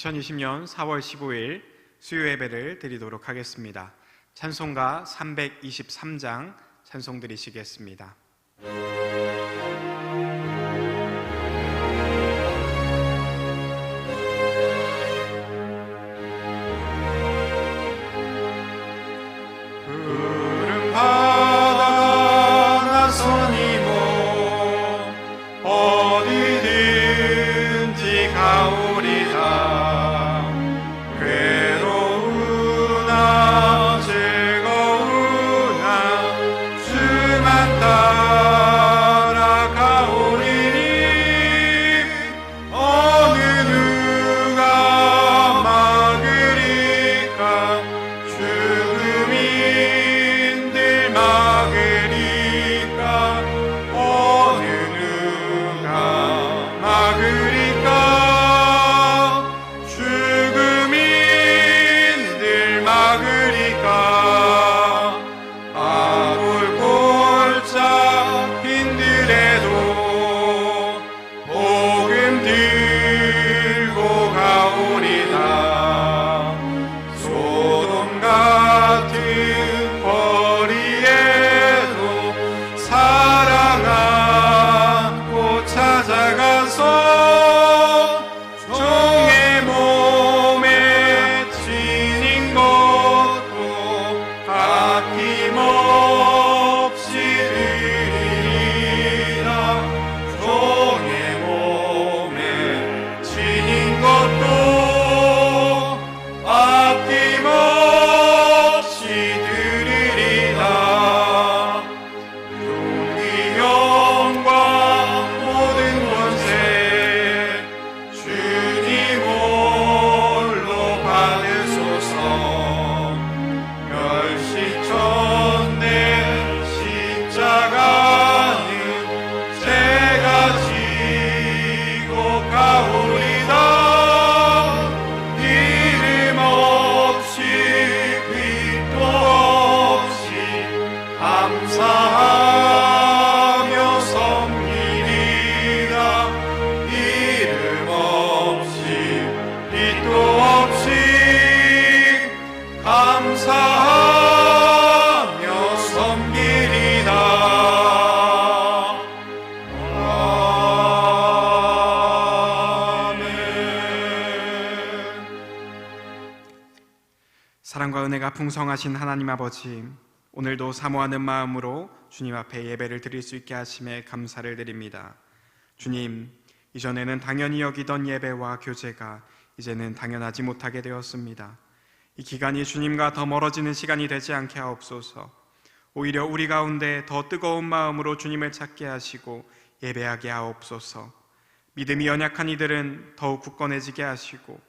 2020년 4월 15일 수요 예배를 드리도록 하겠습니다. 찬송가 323장 찬송 드리시겠습니다. 푸른 바다 나선이 어디든지 가오리다. 괴로우나 즐거우나 주만 따라가오리니 어느 누가 막으리까. 죽음인들 막으리까. 어느 누가 막으리까. 죽음인들 막으리까. 아골 골짜기인들에도 복음 들고 가오리다. 소돔 같은 거리에도 사랑 안고 찾아가서 종의 몸에 지닌 것도 아낌없이 드리리라. 종의 몸에 지닌 것도 아낌없이 드리리라. 용기 영광 모든 권세 주님 홀로 받으소서. 멸시천대 십자가는 제가 지고 가오리다. 이름 없이 빛도 없이 감사하며 섬기리라. 이름 없이 빛도 없이 감사하며 섬기리라. 아멘. 사랑과 은혜가 풍성하신 하나님 아버지, 오늘도 사모하는 마음으로 주님 앞에 예배를 드릴 수 있게 하심에 감사를 드립니다. 주님, 이전에는 당연히 여기던 예배와 교제가 이제는 당연하지 못하게 되었습니다. 이 기간이 주님과 더 멀어지는 시간이 되지 않게 하옵소서. 오히려 우리 가운데 더 뜨거운 마음으로 주님을 찾게 하시고 예배하게 하옵소서. 믿음이 연약한 이들은 더욱 굳건해지게 하시고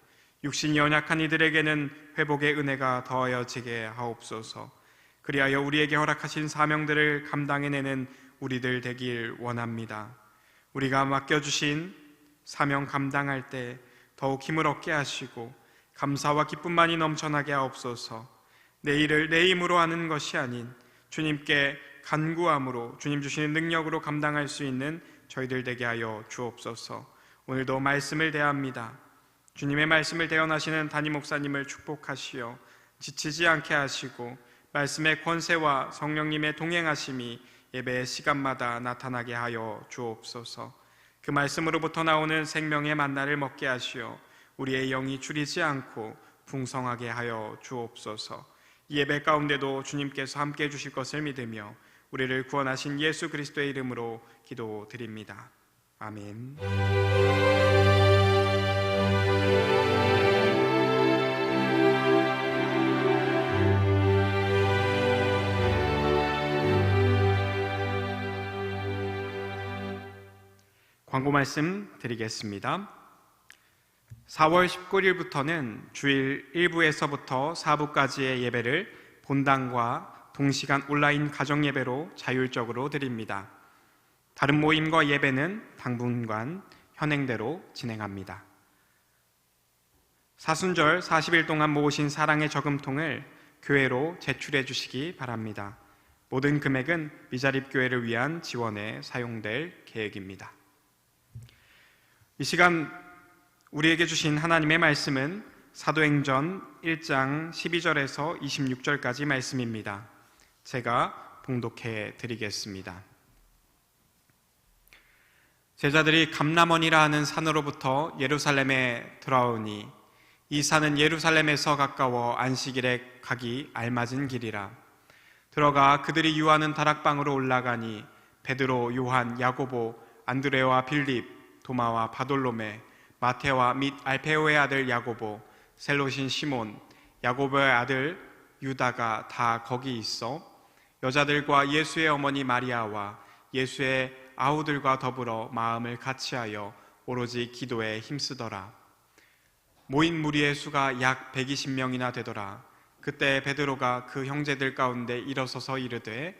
육신이 연약한 이들에게는 회복의 은혜가 더하여지게 하옵소서. 그리하여 우리에게 허락하신 사명들을 감당해내는 우리들 되길 원합니다. 우리가 맡겨주신 사명 감당할 때 더욱 힘을 얻게 하시고 감사와 기쁨만이 넘쳐나게 하옵소서. 내 일을 내 힘으로 하는 것이 아닌 주님께 간구함으로 주님 주시는 능력으로 감당할 수 있는 저희들 되게 하여 주옵소서. 오늘도 말씀을 대합니다. 주님의 말씀을 대언하시는 담임 목사님을 축복하시어 지치지 않게 하시고 말씀의 권세와 성령님의 동행하심이 예배의 시간마다 나타나게 하여 주옵소서. 그 말씀으로부터 나오는 생명의 만나를 먹게 하시어 우리의 영이 줄이지 않고 풍성하게 하여 주옵소서. 이 예배 가운데도 주님께서 함께 해주실 것을 믿으며 우리를 구원하신 예수 그리스도의 이름으로 기도드립니다. 아멘. 광고 말씀 드리겠습니다. 4월 19일부터는 주일 1부에서부터 4부까지의 예배를 본당과 동시간 온라인 가정예배로 자율적으로 드립니다. 다른 모임과 예배는 당분간 현행대로 진행합니다. 사순절 40일 동안 모으신 사랑의 저금통을 교회로 제출해 주시기 바랍니다. 모든 금액은 미자립교회를 위한 지원에 사용될 계획입니다. 이 시간 우리에게 주신 하나님의 말씀은 사도행전 1장 12절에서 26절까지 말씀입니다. 제가 봉독해 드리겠습니다. 제자들이 감람원이라 하는 산으로부터 예루살렘에 들어오니 이 산은 예루살렘에서 가까워 안식일에 가기 알맞은 길이라. 들어가 그들이 유하는 다락방으로 올라가니 베드로, 요한, 야고보, 안드레와 빌립, 도마와 바돌로메, 마테와 및 알페오의 아들 야고보, 셀롯인 시몬, 야고보의 아들 유다가 다 거기 있어 여자들과 예수의 어머니 마리아와 예수의 아우들과 더불어 마음을 같이하여 오로지 기도에 힘쓰더라. 모인 무리의 수가 약 120명이나 되더라. 그때 베드로가 그 형제들 가운데 일어서서 이르되,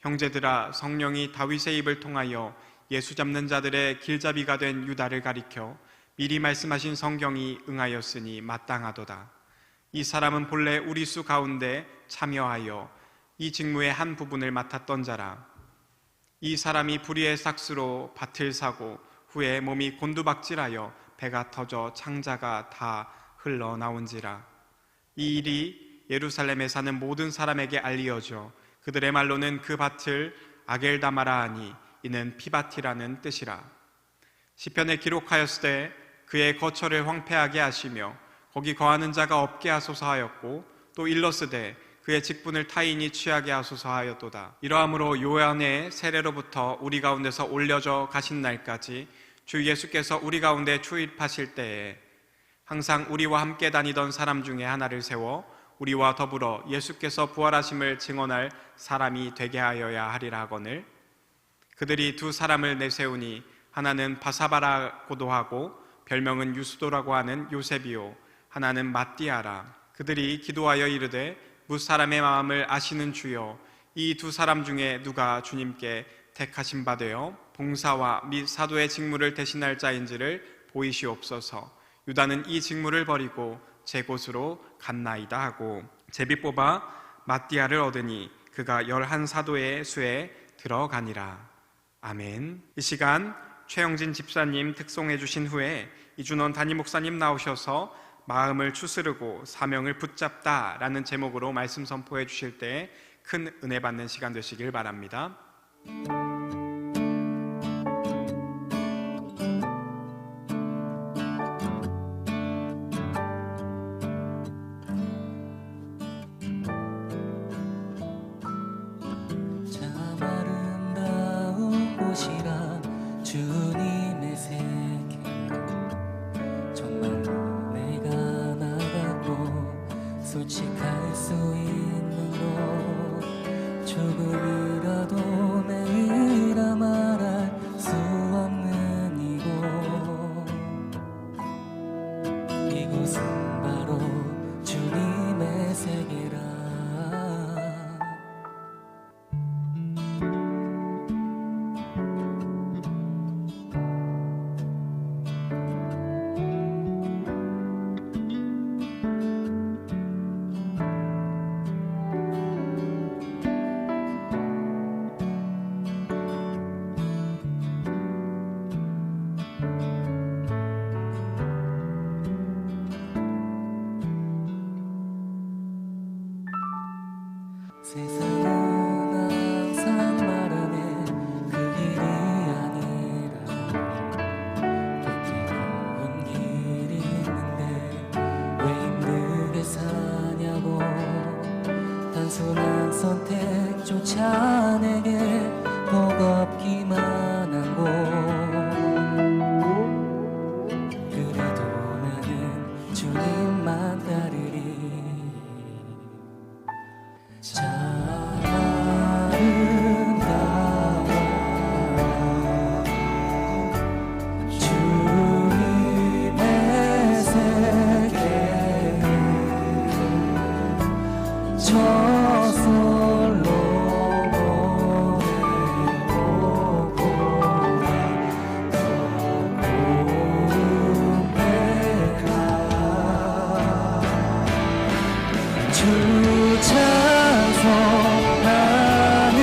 형제들아, 성령이 다윗의 입을 통하여 예수 잡는 자들의 길잡이가 된 유다를 가리켜 미리 말씀하신 성경이 응하였으니 마땅하도다. 이 사람은 본래 우리 수 가운데 참여하여 이 직무의 한 부분을 맡았던 자라. 이 사람이 불의의 삭스로 밭을 사고 후에 몸이 곤두박질하여 배가 터져 창자가 다 흘러나온지라. 이 일이 예루살렘에 사는 모든 사람에게 알리어져 그들의 말로는 그 밭을 아겔다마라 하니 이는 피밭이라는 뜻이라. 시편에 기록하였을 때 그의 거처를 황폐하게 하시며 거기 거하는 자가 없게 하소서 하였고, 또 일렀으되 그의 직분을 타인이 취하게 하소서 하였도다. 이러함으로 요한의 세례로부터 우리 가운데서 올려져 가신 날까지 주 예수께서 우리 가운데 출입하실 때에 항상 우리와 함께 다니던 사람 중에 하나를 세워 우리와 더불어 예수께서 부활하심을 증언할 사람이 되게 하여야 하리라 하거늘, 그들이 두 사람을 내세우니 하나는 바사바라고도 하고 별명은 유스도라고 하는 요셉이요 하나는 matti아라. 그들이 기도하여 이르되, 무사람의 마음을 아시는 주여, 이 두 사람 중에 누가 주님께 택하신 바 되어 봉사와 및 사도의 직무를 대신할 자인지를 보이시옵소서. 유다는 이 직무를 버리고 제 곳으로 갔나이다 하고 제비 뽑아 matti아를 얻으니 그가 11사도의 수에 들어가니라. 아멘. 이 시간 최영진 집사님 특송해 주신 후에 이준원 담임 목사님 나오셔서 마음을 추스르고 사명을 붙잡다 라는 제목으로 말씀 선포해 주실 때 큰 은혜 받는 시간 되시길 바랍니다. 참 아름다운 곳이라 주님의 세계, 정말로 내가 나가고 솔직할 수 있는 곳, 조금이라도 내일아 말할 수 없는 이곳은 바로 주님의 세계라. 세상은 항상 말하네 그 길이 아니라고. 그렇게 좋은 길이 있는데 왜 힘들게 사냐고. 단순한 선택조차 내게 버겁기만 한 곳, 그래도 나는 주님만 따르리. 참 아름다워 주님의 세계, 저절로 보내오고 더 고운데 가. 주 찬송 하늘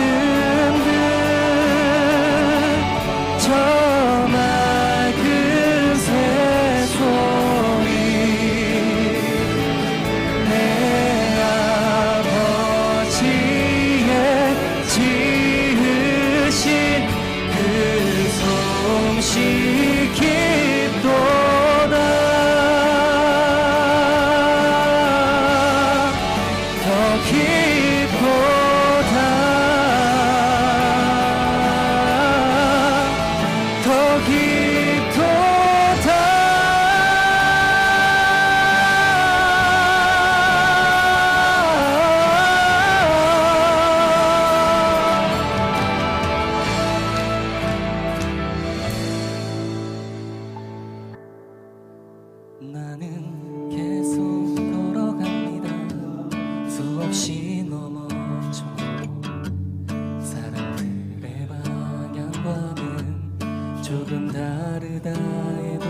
조금 다르다 해도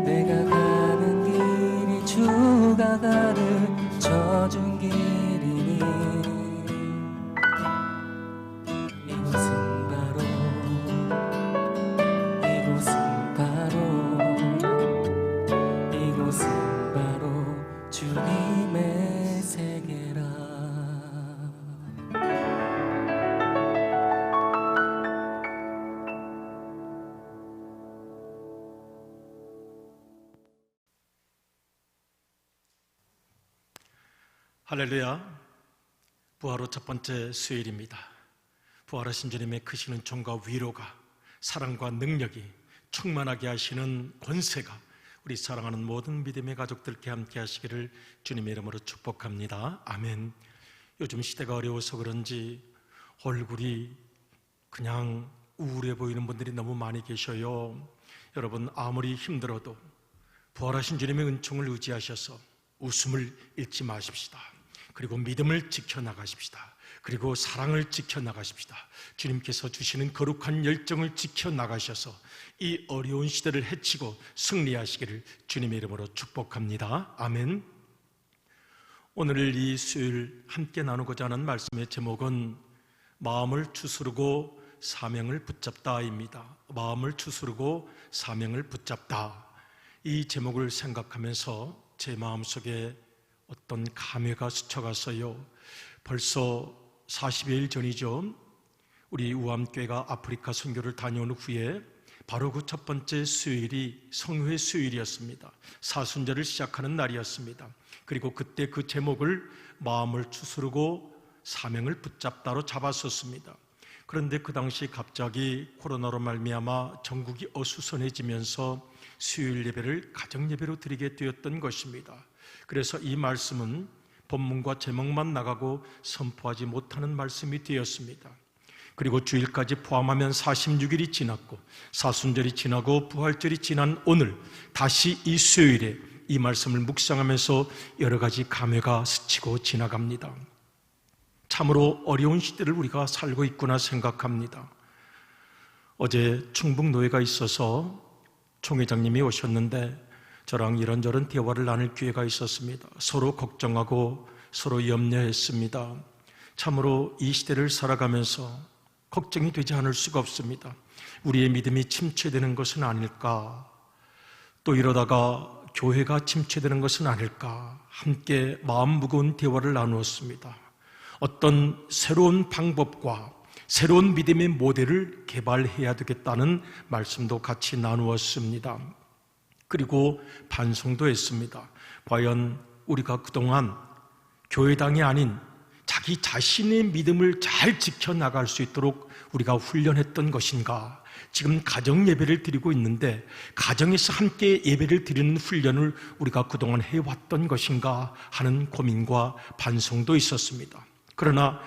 내가 가는 길이 주가 가르쳐준 길이니 이곳은 바로 주님의 세계라. 할렐루야. 부활 후 첫 번째 수요일입니다. 부활하신 주님의 크신 은총과 위로가, 사랑과 능력이 충만하게 하시는 권세가 우리 사랑하는 모든 믿음의 가족들께 함께 하시기를 주님의 이름으로 축복합니다. 아멘. 요즘 시대가 어려워서 그런지 얼굴이 그냥 우울해 보이는 분들이 너무 많이 계셔요. 여러분, 아무리 힘들어도 부활하신 주님의 은총을 의지하셔서 웃음을 잃지 마십시다. 그리고 믿음을 지켜나가십시다. 그리고 사랑을 지켜나가십시다. 주님께서 주시는 거룩한 열정을 지켜나가셔서 이 어려운 시대를 헤치고 승리하시기를 주님의 이름으로 축복합니다. 아멘. 오늘 이 수요일 함께 나누고자 하는 말씀의 제목은 마음을 추스르고 사명을 붙잡다입니다. 마음을 추스르고 사명을 붙잡다. 이 제목을 생각하면서 제 마음속에 어떤 감회가 스쳐갔어요. 벌써 40여일 전이죠. 우리 우암교회가 아프리카 선교를 다녀온 후에 바로 그 첫 번째 수요일이 성회 수요일이었습니다. 사순절을 시작하는 날이었습니다. 그리고 그때 그 제목을 마음을 추스르고 사명을 붙잡다로 잡았었습니다. 그런데 그 당시 갑자기 코로나로 말미암아 전국이 어수선해지면서 수요일 예배를 가정 예배로 드리게 되었던 것입니다. 그래서 이 말씀은 본문과 제목만 나가고 선포하지 못하는 말씀이 되었습니다. 그리고 주일까지 포함하면 46일이 지났고 사순절이 지나고 부활절이 지난 오늘 다시 이 수요일에 이 말씀을 묵상하면서 여러 가지 감회가 스치고 지나갑니다. 참으로 어려운 시대를 우리가 살고 있구나 생각합니다. 어제 충북노회가 있어서 총회장님이 오셨는데 저랑 이런저런 대화를 나눌 기회가 있었습니다. 서로 걱정하고 서로 염려했습니다. 참으로 이 시대를 살아가면서 걱정이 되지 않을 수가 없습니다. 우리의 믿음이 침체되는 것은 아닐까? 또 이러다가 교회가 침체되는 것은 아닐까? 함께 마음 무거운 대화를 나누었습니다. 어떤 새로운 방법과 새로운 믿음의 모델을 개발해야 되겠다는 말씀도 같이 나누었습니다. 그리고 반성도 했습니다. 과연 우리가 그동안 교회당이 아닌 자기 자신의 믿음을 잘 지켜나갈 수 있도록 우리가 훈련했던 것인가? 지금 가정 예배를 드리고 있는데 가정에서 함께 예배를 드리는 훈련을 우리가 그동안 해왔던 것인가 하는 고민과 반성도 있었습니다. 그러나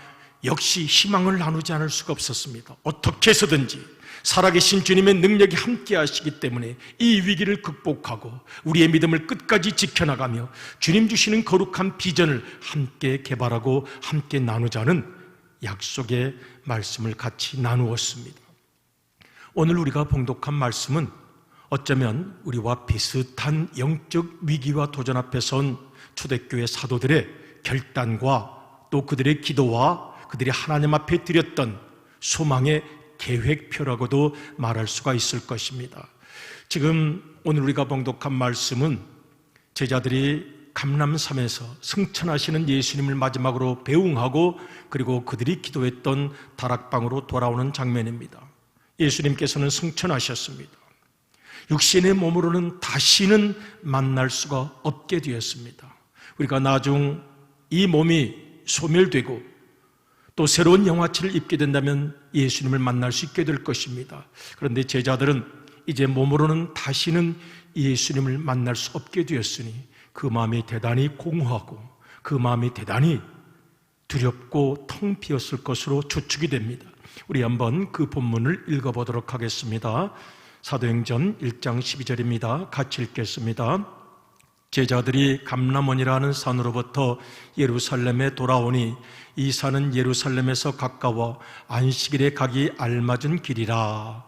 역시 희망을 나누지 않을 수가 없었습니다. 어떻게 해서든지 살아계신 주님의 능력이 함께 하시기 때문에 이 위기를 극복하고 우리의 믿음을 끝까지 지켜나가며 주님 주시는 거룩한 비전을 함께 개발하고 함께 나누자는 약속의 말씀을 같이 나누었습니다. 오늘 우리가 봉독한 말씀은 어쩌면 우리와 비슷한 영적 위기와 도전 앞에 선 초대교회 사도들의 결단과 또 그들의 기도와 그들이 하나님 앞에 드렸던 소망의 계획표라고도 말할 수가 있을 것입니다. 지금 오늘 우리가 봉독한 말씀은 제자들이 감람산에서 승천하시는 예수님을 마지막으로 배웅하고 그리고 그들이 기도했던 다락방으로 돌아오는 장면입니다. 예수님께서는 승천하셨습니다. 육신의 몸으로는 다시는 만날 수가 없게 되었습니다. 우리가 나중 이 몸이 소멸되고 또 새로운 영화치를 입게 된다면 예수님을 만날 수 있게 될 것입니다. 그런데 제자들은 이제 몸으로는 다시는 예수님을 만날 수 없게 되었으니 그 마음이 대단히 공허하고 그 마음이 대단히 두렵고 텅 비었을 것으로 추측이 됩니다. 우리 한번 그 본문을 읽어보도록 하겠습니다. 사도행전 1장 12절입니다. 같이 읽겠습니다. 제자들이 감람원이라는 산으로부터 예루살렘에 돌아오니 이 산은 예루살렘에서 가까워 안식일에 가기 알맞은 길이라.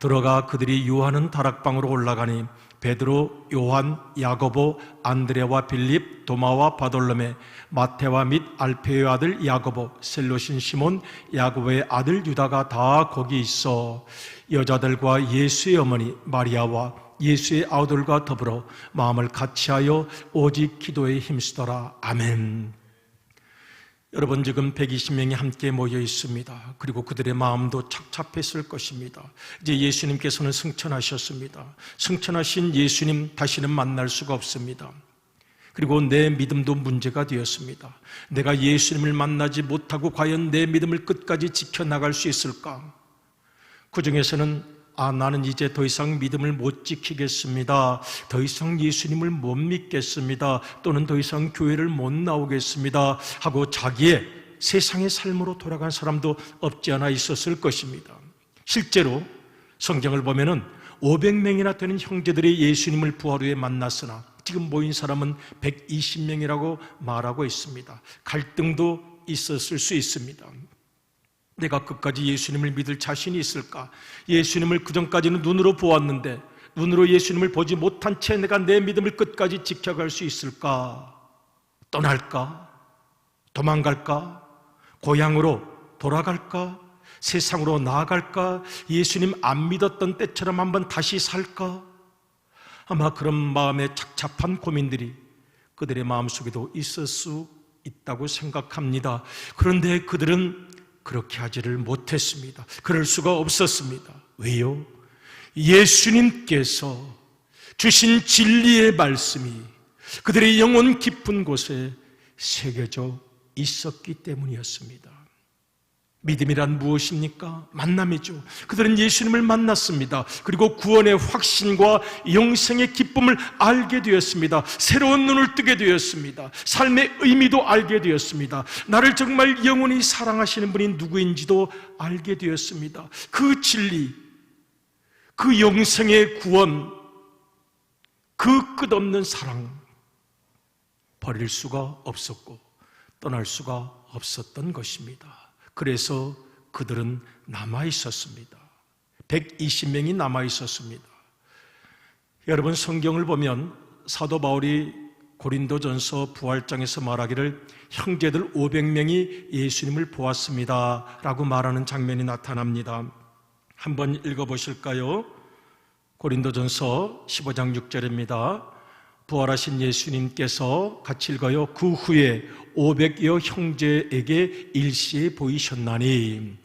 들어가 그들이 유하는 다락방으로 올라가니 베드로, 요한, 야고보, 안드레와 빌립, 도마와 바돌로메, 마테와 및 알페의 아들 야고보, 셀롯인 시몬, 야고보의 아들 유다가 다 거기 있어 여자들과 예수의 어머니 마리아와 예수의 아우들과 더불어 마음을 같이하여 오직 기도에 힘쓰더라. 아멘. 여러분, 지금 120명이 함께 모여 있습니다. 그리고 그들의 마음도 착잡했을 것입니다. 이제 예수님께서는 승천하셨습니다. 승천하신 예수님 다시는 만날 수가 없습니다. 그리고 내 믿음도 문제가 되었습니다. 내가 예수님을 만나지 못하고 과연 내 믿음을 끝까지 지켜나갈 수 있을까? 그 중에서는 나는 이제 더 이상 믿음을 못 지키겠습니다. 더 이상 예수님을 못 믿겠습니다. 또는 더 이상 교회를 못 나오겠습니다. 하고 자기의 세상의 삶으로 돌아간 사람도 없지 않아 있었을 것입니다. 실제로 성경을 보면은 500명이나 되는 형제들이 예수님을 부활 후에 만났으나 지금 모인 사람은 120명이라고 말하고 있습니다. 갈등도 있었을 수 있습니다. 내가 끝까지 예수님을 믿을 자신이 있을까? 예수님을 그전까지는 눈으로 보았는데 눈으로 예수님을 보지 못한 채 내가 내 믿음을 끝까지 지켜갈 수 있을까? 떠날까? 도망갈까? 고향으로 돌아갈까? 세상으로 나아갈까? 예수님 안 믿었던 때처럼 한번 다시 살까? 아마 그런 마음의 착잡한 고민들이 그들의 마음속에도 있을 수 있다고 생각합니다. 그런데 그들은 그렇게 하지를 못했습니다. 그럴 수가 없었습니다. 왜요? 예수님께서 주신 진리의 말씀이 그들의 영혼 깊은 곳에 새겨져 있었기 때문이었습니다. 믿음이란 무엇입니까? 만남이죠. 그들은 예수님을 만났습니다. 그리고 구원의 확신과 영생의 기쁨을 알게 되었습니다. 새로운 눈을 뜨게 되었습니다. 삶의 의미도 알게 되었습니다. 나를 정말 영원히 사랑하시는 분이 누구인지도 알게 되었습니다. 그 진리, 그 영생의 구원, 그 끝없는 사랑, 버릴 수가 없었고 떠날 수가 없었던 것입니다. 그래서 그들은 남아 있었습니다. 120명이 남아 있었습니다. 여러분, 성경을 보면 사도 바울이 고린도전서 부활장에서 말하기를 형제들 500명이 예수님을 보았습니다 라고 말하는 장면이 나타납니다. 한번 읽어보실까요? 고린도전서 15장 6절입니다. 부활하신 예수님께서 같이 읽어요. 그 후에 500여 형제에게 일시에 보이셨나니.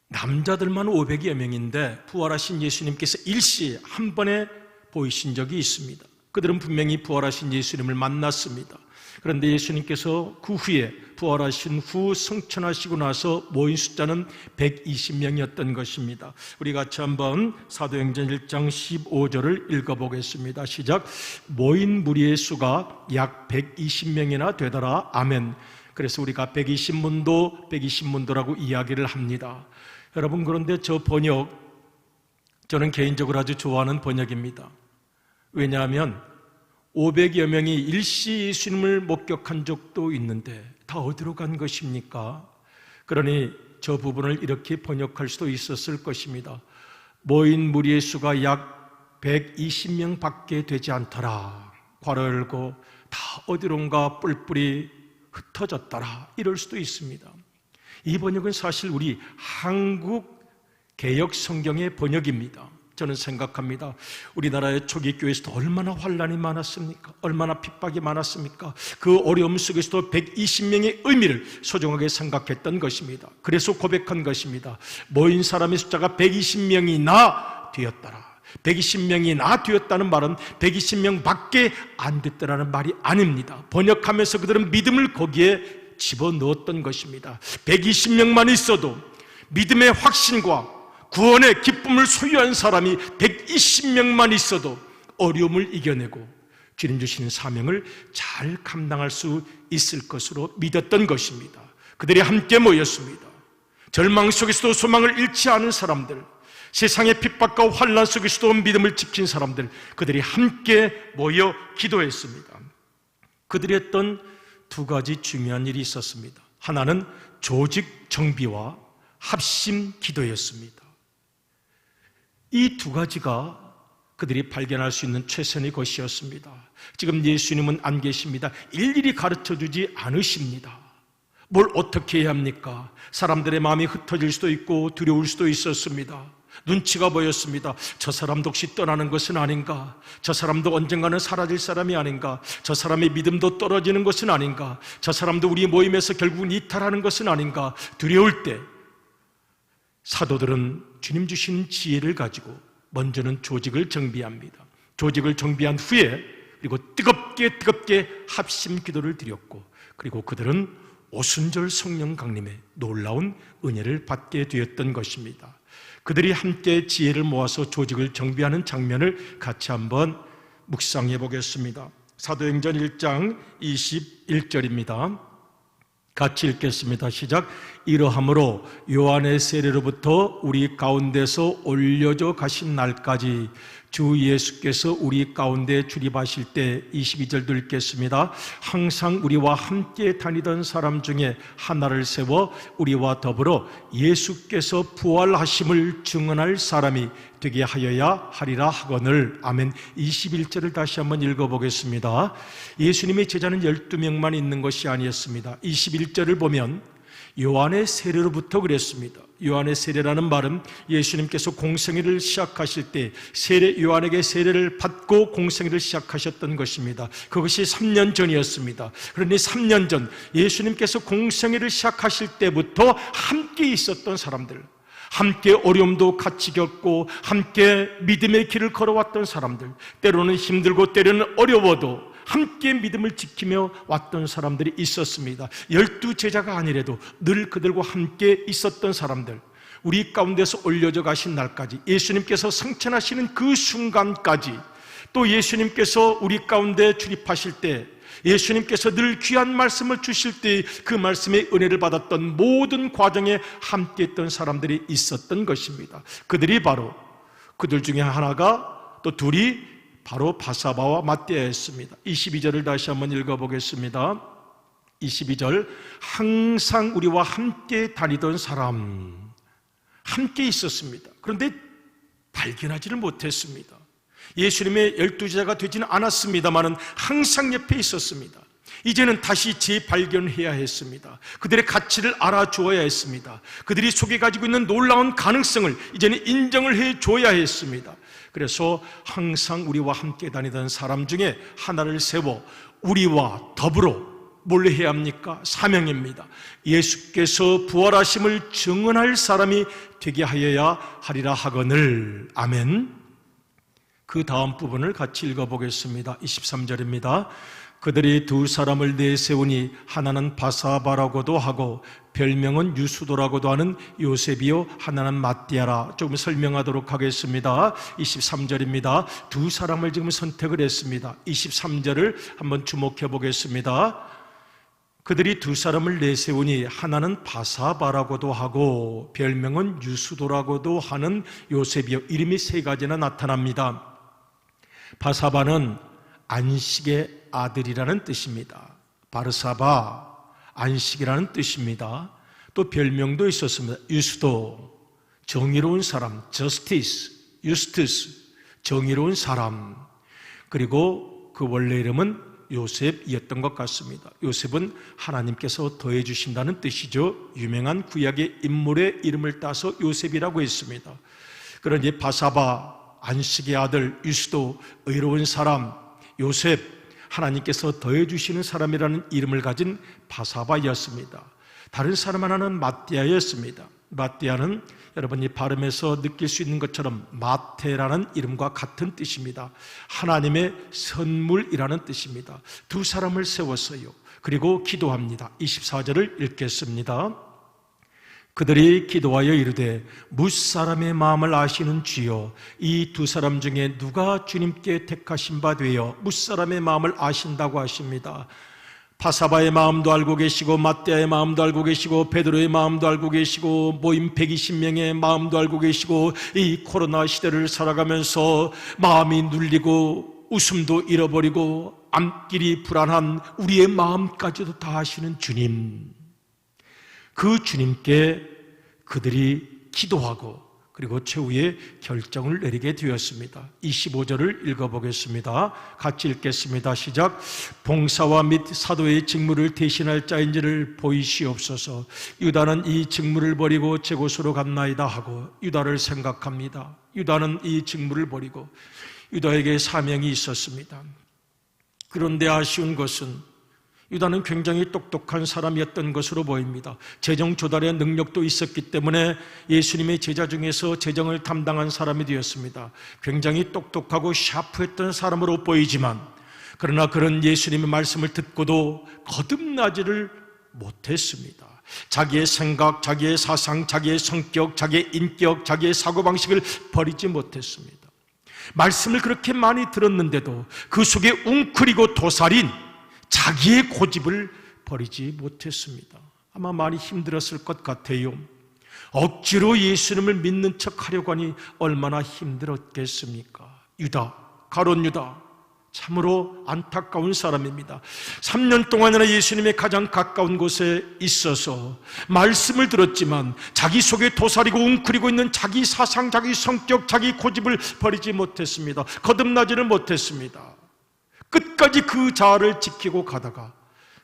남자들만 500여 명인데 부활하신 예수님께서 일시에 한 번에 보이신 적이 있습니다. 그들은 분명히 부활하신 예수님을 만났습니다. 그런데 예수님께서 그 후에 부활하신 후 승천하시고 나서 모인 숫자는 120명이었던 것입니다. 우리 같이 한번 사도행전 1장 15절을 읽어보겠습니다. 시작. 모인 무리의 수가 약 120명이나 되더라. 아멘. 그래서 우리가 120문도라고 이야기를 합니다. 여러분, 그런데 저 번역, 저는 개인적으로 아주 좋아하는 번역입니다. 왜냐하면 500여 명이 일시 예수님을 목격한 적도 있는데 다 어디로 간 것입니까? 그러니 저 부분을 이렇게 번역할 수도 있었을 것입니다. 모인 무리의 수가 약 120명 밖에 되지 않더라. 괄호 열고 다 어디론가 뿔뿔이 흩어졌더라. 이럴 수도 있습니다. 이 번역은 사실 우리 한국 개역 성경의 번역입니다. 저는 생각합니다. 우리나라의 초기 교회에서도 얼마나 환난이 많았습니까? 얼마나 핍박이 많았습니까? 그 어려움 속에서도 120명의 의미를 소중하게 생각했던 것입니다. 그래서 고백한 것입니다. 모인 사람의 숫자가 120명이나 되었더라. 120명이나 되었다는 말은 120명 밖에 안 됐다는 말이 아닙니다. 번역하면서 그들은 믿음을 거기에 집어넣었던 것입니다. 120명만 있어도 믿음의 확신과 구원의 기쁨을 소유한 사람이 120명만 있어도 어려움을 이겨내고 주님 주시는 사명을 잘 감당할 수 있을 것으로 믿었던 것입니다. 그들이 함께 모였습니다. 절망 속에서도 소망을 잃지 않은 사람들, 세상의 핍박과 환난 속에서도 믿음을 지킨 사람들, 그들이 함께 모여 기도했습니다. 그들이 했던 두 가지 중요한 일이 있었습니다. 하나는 조직 정비와 합심 기도였습니다. 이 두 가지가 그들이 발견할 수 있는 최선의 것이었습니다. 지금 예수님은 안 계십니다. 일일이 가르쳐주지 않으십니다. 뭘 어떻게 해야 합니까? 사람들의 마음이 흩어질 수도 있고 두려울 수도 있었습니다. 눈치가 보였습니다. 저 사람도 혹시 떠나는 것은 아닌가? 저 사람도 언젠가는 사라질 사람이 아닌가? 저 사람의 믿음도 떨어지는 것은 아닌가? 저 사람도 우리 모임에서 결국은 이탈하는 것은 아닌가? 두려울 때 사도들은 주님 주신 지혜를 가지고 먼저는 조직을 정비합니다. 조직을 정비한 후에 그리고 뜨겁게 합심 기도를 드렸고, 그리고 그들은 오순절 성령 강림에 놀라운 은혜를 받게 되었던 것입니다. 그들이 함께 지혜를 모아서 조직을 정비하는 장면을 같이 한번 묵상해 보겠습니다. 사도행전 1장 21절입니다. 같이 읽겠습니다. 시작. 이러함으로 요한의 세례로부터 우리 가운데서 올려져 가신 날까지 주 예수께서 우리 가운데 출입하실 때, 22절도 읽겠습니다. 항상 우리와 함께 다니던 사람 중에 하나를 세워 우리와 더불어 예수께서 부활하심을 증언할 사람이 되게 하여야 하리라 하거늘. 아멘. 21절을 다시 한번 읽어보겠습니다. 예수님의 제자는 12명만 있는 것이 아니었습니다. 21절을 보면 요한의 세례로부터 그랬습니다. 요한의 세례라는 말은 예수님께서 공생애를 시작하실 때 요한에게 세례를 받고 공생애를 시작하셨던 것입니다. 그것이 3년 전이었습니다. 그런데 3년 전 예수님께서 공생애를 시작하실 때부터 함께 있었던 사람들, 함께 어려움도 같이 겪고 함께 믿음의 길을 걸어왔던 사람들, 때로는 힘들고 때로는 어려워도 함께 믿음을 지키며 왔던 사람들이 있었습니다. 12제자가 아니래도 늘 그들과 함께 있었던 사람들, 우리 가운데서 올려져 가신 날까지, 예수님께서 승천하시는 그 순간까지, 또 예수님께서 우리 가운데 출입하실 때, 예수님께서 늘 귀한 말씀을 주실 때 그 말씀의 은혜를 받았던 모든 과정에 함께 했던 사람들이 있었던 것입니다. 그들 중에 하나가, 또 둘이 바로 바사바와 마띠아였습니다. 22절을 다시 한번 읽어보겠습니다. 22절. 항상 우리와 함께 다니던 사람, 함께 있었습니다. 그런데 발견하지를 못했습니다. 예수님의 12제자가 되지는 않았습니다만은 항상 옆에 있었습니다. 이제는 다시 재발견해야 했습니다. 그들의 가치를 알아주어야 했습니다. 그들이 속에 가지고 있는 놀라운 가능성을 이제는 인정을 해줘야 했습니다. 그래서 항상 우리와 함께 다니던 사람 중에 하나를 세워 우리와 더불어 뭘 해야 합니까? 사명입니다. 예수께서 부활하심을 증언할 사람이 되게 하여야 하리라 하거늘. 아멘. 그 다음 부분을 같이 읽어보겠습니다. 23절입니다. 그들이 두 사람을 내세우니 하나는 바사바라고도 하고 별명은 유수도라고도 하는 요셉이요 하나는 마띠아라. 조금 설명하도록 하겠습니다. 23절입니다. 두 사람을 지금 선택을 했습니다. 23절을 한번 주목해 보겠습니다. 그들이 두 사람을 내세우니 하나는 바사바라고도 하고 별명은 유수도라고도 하는 요셉이요. 이름이 세 가지나 나타납니다. 바사바는 안식의 아들이라는 뜻입니다. 바르사바, 안식이라는 뜻입니다. 또 별명도 있었습니다. 유스도, 정의로운 사람, 저스티스, 유스투스, 정의로운 사람. 그리고 그 원래 이름은 요셉이었던 것 같습니다. 요셉은 하나님께서 더해 주신다는 뜻이죠. 유명한 구약의 인물의 이름을 따서 요셉이라고 했습니다. 그런데 바사바, 안식의 아들, 유스도, 의로운 사람, 요셉, 하나님께서 더해 주시는 사람이라는 이름을 가진 바사바였습니다. 다른 사람 하나는 마띠아였습니다. 마띠아는 여러분이 발음에서 느낄 수 있는 것처럼 마테라는 이름과 같은 뜻입니다. 하나님의 선물이라는 뜻입니다. 두 사람을 세웠어요. 그리고 기도합니다. 24절을 읽겠습니다. 그들이 기도하여 이르되 무사람의 마음을 아시는 주여, 이 두 사람 중에 누가 주님께 택하신 바 되어 무사람의 마음을 아신다고 하십니다. 바사바의 마음도 알고 계시고 마띠아의 마음도 알고 계시고 베드로의 마음도 알고 계시고 모임 120명의 마음도 알고 계시고 이 코로나 시대를 살아가면서 마음이 눌리고 웃음도 잃어버리고 앞길이 불안한 우리의 마음까지도 다 아시는 주님, 그 주님께 그들이 기도하고 그리고 최후의 결정을 내리게 되었습니다. 25절을 읽어보겠습니다. 같이 읽겠습니다. 시작. 봉사와 및 사도의 직무를 대신할 자인지를 보이시옵소서. 유다는 이 직무를 버리고 제 곳으로 갔나이다 하고 유다를 생각합니다. 유다는 이 직무를 버리고 유다에게 사명이 있었습니다. 그런데 아쉬운 것은 유다는 굉장히 똑똑한 사람이었던 것으로 보입니다. 재정 조달의 능력도 있었기 때문에 예수님의 제자 중에서 재정을 담당한 사람이 되었습니다. 굉장히 똑똑하고 샤프했던 사람으로 보이지만 그러나 그런 예수님의 말씀을 듣고도 거듭나지를 못했습니다. 자기의 생각, 자기의 사상, 자기의 성격, 자기의 인격, 자기의 사고방식을 버리지 못했습니다. 말씀을 그렇게 많이 들었는데도 그 속에 웅크리고 도살인 자기의 고집을 버리지 못했습니다. 아마 많이 힘들었을 것 같아요. 억지로 예수님을 믿는 척 하려고 하니 얼마나 힘들었겠습니까? 유다, 가룟 유다, 참으로 안타까운 사람입니다. 3년 동안이나 예수님의 가장 가까운 곳에 있어서 말씀을 들었지만 자기 속에 도사리고 웅크리고 있는 자기 사상, 자기 성격, 자기 고집을 버리지 못했습니다. 거듭나지를 못했습니다. 끝까지 그 자아를 지키고 가다가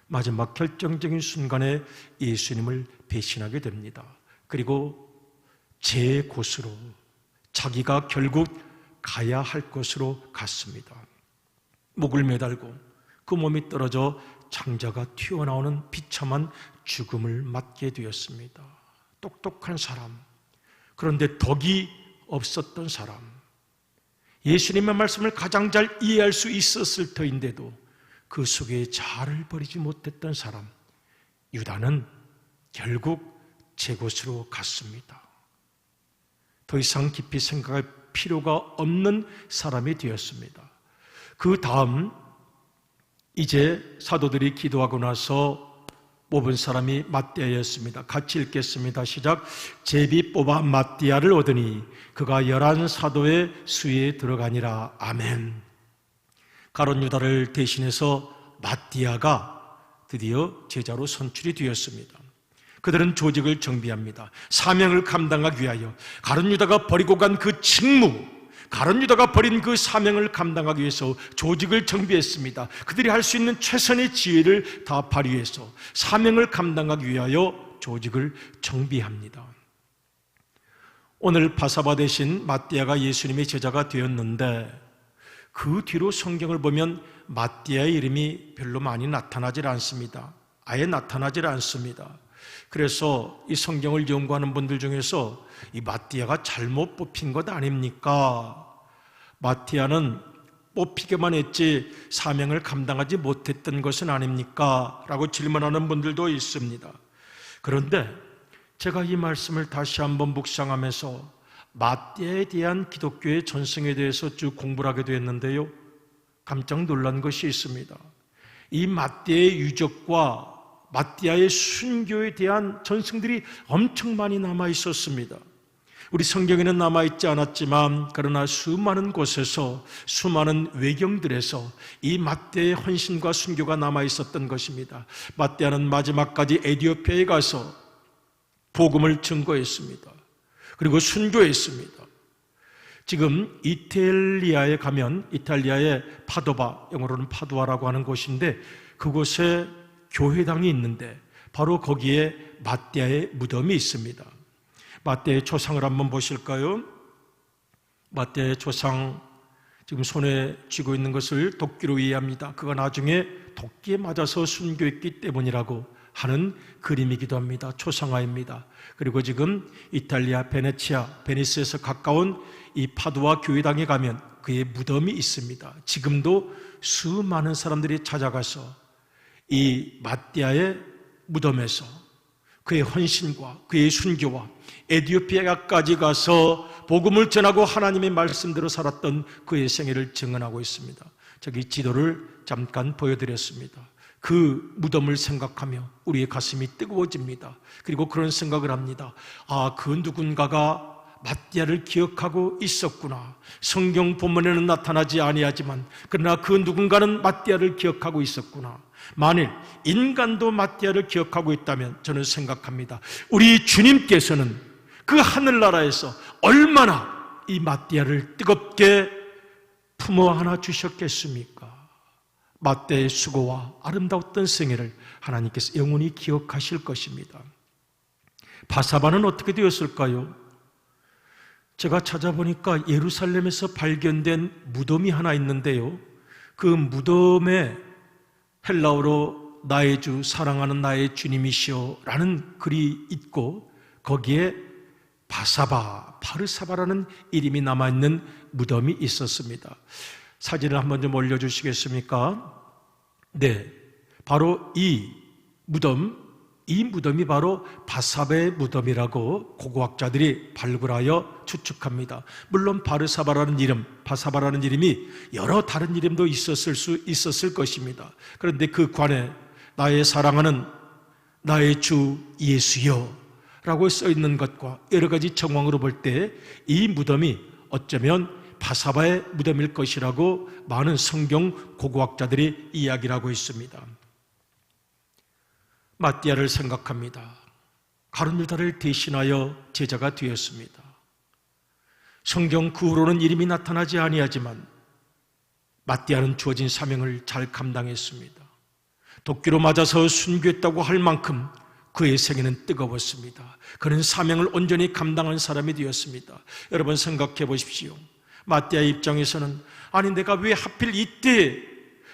마지막 결정적인 순간에 예수님을 배신하게 됩니다. 그리고 제 곳으로, 자기가 결국 가야 할 곳으로 갔습니다. 목을 매달고 그 몸이 떨어져 창자가 튀어나오는 비참한 죽음을 맞게 되었습니다. 똑똑한 사람, 그런데 덕이 없었던 사람, 예수님의 말씀을 가장 잘 이해할 수 있었을 터인데도 그 속에 자아를 버리지 못했던 사람, 유다는 결국 제 곳으로 갔습니다. 더 이상 깊이 생각할 필요가 없는 사람이 되었습니다. 그 다음 이제 사도들이 기도하고 나서 뽑은 사람이 마띠아였습니다. 같이 읽겠습니다. 시작. 제비 뽑아 마띠아를 얻으니 그가 11 사도의 수에 들어가니라. 아멘. 가룟 유다를 대신해서 마띠아가 드디어 제자로 선출이 되었습니다. 그들은 조직을 정비합니다. 사명을 감당하기 위하여 가룟 유다가 버리고 간 그 직무, 가룟 유다가 버린 그 사명을 감당하기 위해서 조직을 정비했습니다. 그들이 할 수 있는 최선의 지혜를 다 발휘해서 사명을 감당하기 위하여 조직을 정비합니다. 오늘 바사바 대신 마띠아가 예수님의 제자가 되었는데 그 뒤로 성경을 보면 마띠아의 이름이 별로 많이 나타나질 않습니다. 아예 나타나질 않습니다. 그래서 이 성경을 연구하는 분들 중에서 이 마띠아가 잘못 뽑힌 것 아닙니까? 마띠아는 뽑히게만 했지 사명을 감당하지 못했던 것은 아닙니까? 라고 질문하는 분들도 있습니다. 그런데 제가 이 말씀을 다시 한번 묵상하면서 마띠아에 대한 기독교의 전승에 대해서 쭉 공부를 하게 되었는데요, 깜짝 놀란 것이 있습니다. 이 마띠아의 유적과 마띠아의 순교에 대한 전승들이 엄청 많이 남아 있었습니다. 우리 성경에는 남아있지 않았지만 그러나 수많은 곳에서, 수많은 외경들에서 이 마띠아의 헌신과 순교가 남아 있었던 것입니다. 마띠아는 마지막까지 에티오피아에 가서 복음을 증거했습니다. 그리고 순교했습니다. 지금 이탈리아에 가면, 이탈리아의 파도바, 영어로는 파두아라고 하는 곳인데 그곳에 교회당이 있는데 바로 거기에 마띠아의 무덤이 있습니다. 마띠아의 초상을 한번 보실까요? 마띠아의 초상, 지금 손에 쥐고 있는 것을 도끼로 이해합니다. 그가 나중에 도끼에 맞아서 순교했기 때문이라고 하는 그림이기도 합니다. 초상화입니다. 그리고 지금 이탈리아 베네치아, 베니스에서 가까운 이 파두아 교회당에 가면 그의 무덤이 있습니다. 지금도 수많은 사람들이 찾아가서 이 마띠아의 무덤에서 그의 헌신과 그의 순교와 에티오피아까지 가서 복음을 전하고 하나님의 말씀대로 살았던 그의 생애를 증언하고 있습니다. 저기 지도를 잠깐 보여드렸습니다. 그 무덤을 생각하며 우리의 가슴이 뜨거워집니다. 그리고 그런 생각을 합니다. 아, 그 누군가가 마띠아를 기억하고 있었구나. 성경 본문에는 나타나지 아니하지만 그러나 그 누군가는 마띠아를 기억하고 있었구나. 만일 인간도 마띠아를 기억하고 있다면 저는 생각합니다. 우리 주님께서는 그 하늘나라에서 얼마나 이 마띠아를 뜨겁게 품어 안아 주셨겠습니까? 마띠아의 수고와 아름다웠던 생애를 하나님께서 영원히 기억하실 것입니다. 바사바는 어떻게 되었을까요? 제가 찾아보니까 예루살렘에서 발견된 무덤이 하나 있는데요, 그 무덤에 헬라어로 나의 주, 사랑하는 나의 주님이시여 라는 글이 있고, 거기에 바르사바라는 이름이 남아있는 무덤이 있었습니다. 사진을 한번 좀 올려주시겠습니까? 네, 바로 이 무덤이 바로 바사바의 무덤이라고 고고학자들이 발굴하여 추측합니다. 물론 바르사바라는 이름, 바사바라는 이름이 여러 다른 이름도 있었을 것입니다. 그런데 그 관에 나의 사랑하는 나의 주 예수여 라고 써 있는 것과 여러 가지 정황으로 볼 때 이 무덤이 어쩌면 바사바의 무덤일 것이라고 많은 성경 고고학자들이 이야기를 하고 있습니다. 마띠아를 생각합니다. 가룟 유다를 대신하여 제자가 되었습니다. 성경 그 후로는 이름이 나타나지 아니하지만 마띠아는 주어진 사명을 잘 감당했습니다. 도끼로 맞아서 순교했다고 할 만큼 그의 생애는 뜨거웠습니다. 그는 사명을 온전히 감당한 사람이 되었습니다. 여러분 생각해 보십시오. 마띠아의 입장에서는 아니 내가 왜 하필 이때,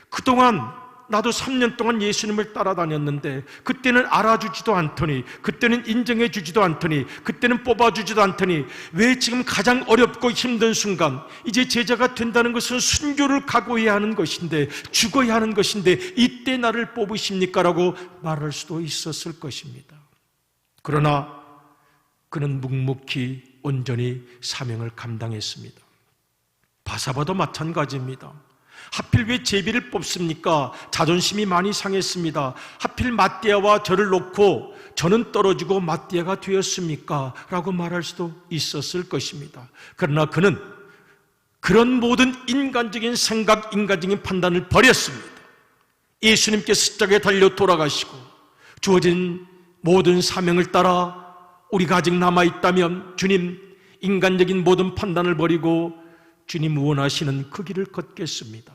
그동안 나도 3년 동안 예수님을 따라다녔는데 그때는 알아주지도 않더니, 그때는 인정해 주지도 않더니, 그때는 뽑아주지도 않더니 왜 지금 가장 어렵고 힘든 순간, 이제 제자가 된다는 것은 순교를 각오해야 하는 것인데, 죽어야 하는 것인데 이때 나를 뽑으십니까? 라고 말할 수도 있었을 것입니다. 그러나 그는 묵묵히 온전히 사명을 감당했습니다. 바사바도 마찬가지입니다. 하필 왜 제비를 뽑습니까? 자존심이 많이 상했습니다. 하필 마띠아와 저를 놓고 저는 떨어지고 마띠아가 되었습니까? 라고 말할 수도 있었을 것입니다. 그러나 그는 그런 모든 인간적인 생각, 인간적인 판단을 버렸습니다. 예수님께 십자가에 달려 돌아가시고 주어진 모든 사명을 따라 우리가 아직 남아있다면 주님, 인간적인 모든 판단을 버리고 주님 원하시는 그 길을 걷겠습니다.